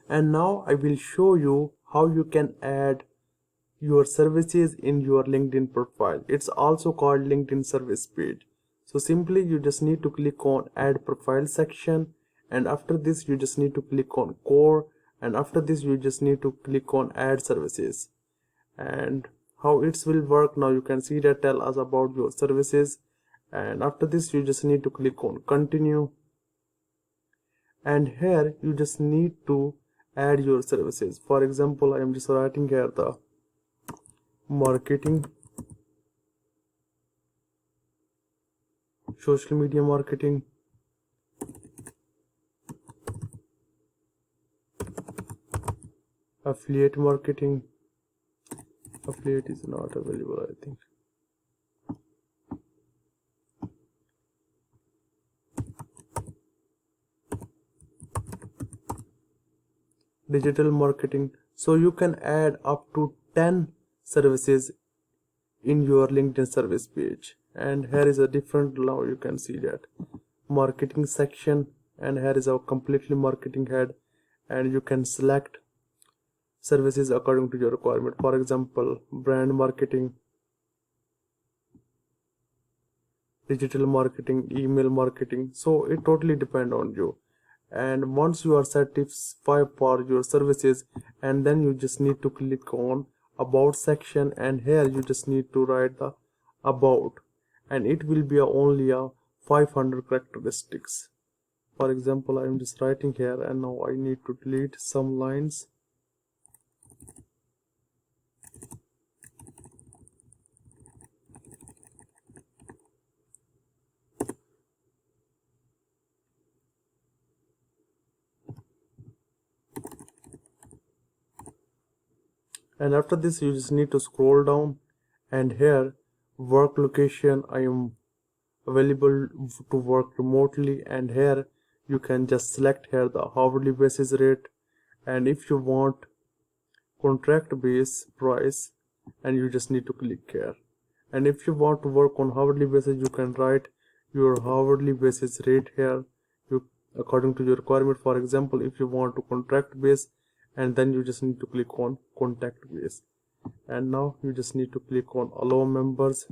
And now I will show you how you can add your services in your LinkedIn profile. It's also called LinkedIn service page. So simply you just need to click on add profile section, and after this you just need to click on core, and after this you just need to click on add services. And how it will work, now you can see that tell us about your services, and after this you just need to click on continue, and here you just need to add your services. For example, I am just writing here the marketing, social media marketing, affiliate marketing. Affiliate is not available, I think. Digital marketing. So you can add up to 10 services in your LinkedIn service page. And here is a different, now you can see that marketing section, and here is our completely marketing head, and you can select services according to your requirement. For example, brand marketing, digital marketing, email marketing. So it totally depends on you. And once you are satisfied for your services, and then you just need to click on about section, and here you just need to write the about, and it will be only a 500 characteristics. For example, I am just writing here, and now I need to delete some lines. And after this you just need to scroll down, and here work location, I am available to work remotely, and here you can just select here the hourly basis rate, and if you want contract base price, and you just need to click here. And if you want to work on hourly basis, you can write your hourly basis rate here, you according to your requirement. For example, if you want to contract base, and then you just need to click on contact base, and now you just need to click on allow members,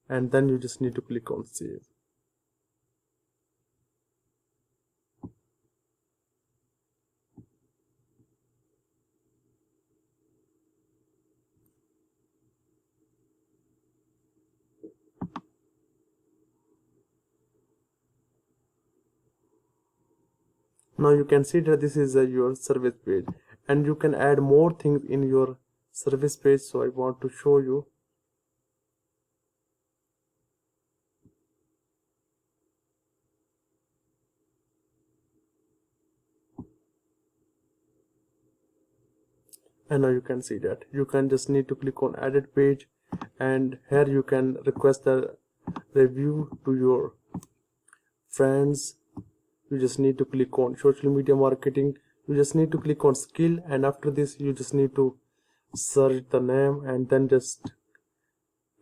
and then you just need to click on save. Now you can see that this is your service page, and you can add more things in your service page. So I want to show you. And now you can see that you can just need to click on edit page, and here you can request a review to your friends. You just need to click on social media marketing, you just need to click on skill, and after this you just need to search the name, and then just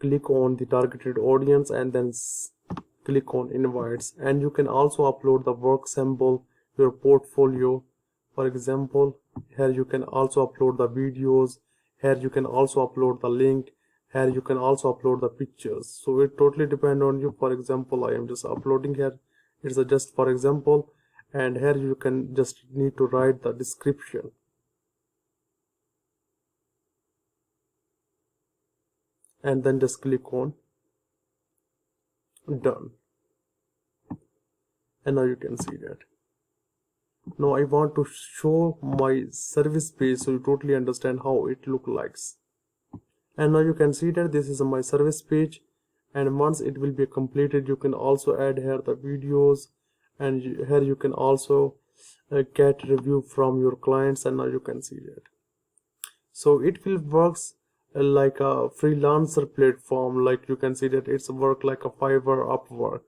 click on the targeted audience, and then click on invites. And you can also upload the work sample, your portfolio. For example, here you can also upload the videos, here you can also upload the link, here you can also upload the pictures. So it totally depends on you. For example, I am just uploading here, it's a just for example, and here you can just need to write the description, and then just click on done. And now you can see that. Now I want to show my service page so you totally understand how it look like. And now you can see that this is my service page, and once it will be completed, you can also add here the videos, and here you can also get review from your clients. And now you can see that. So it will works like a freelancer platform, like you can see that it's work like a Fiverr, Upwork,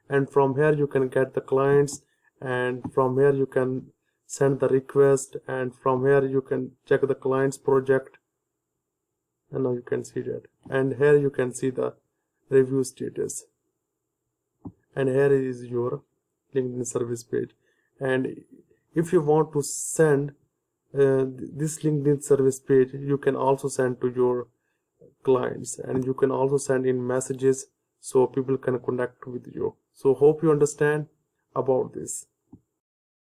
and from here you can get the clients, and from here you can send the request, and from here you can check the client's project. And now you can see that, and here you can see the review status, and here is your LinkedIn service page. And if you want to send this LinkedIn service page you can also send to your clients, and you can also send in messages so people can connect with you. So hope you understand about this.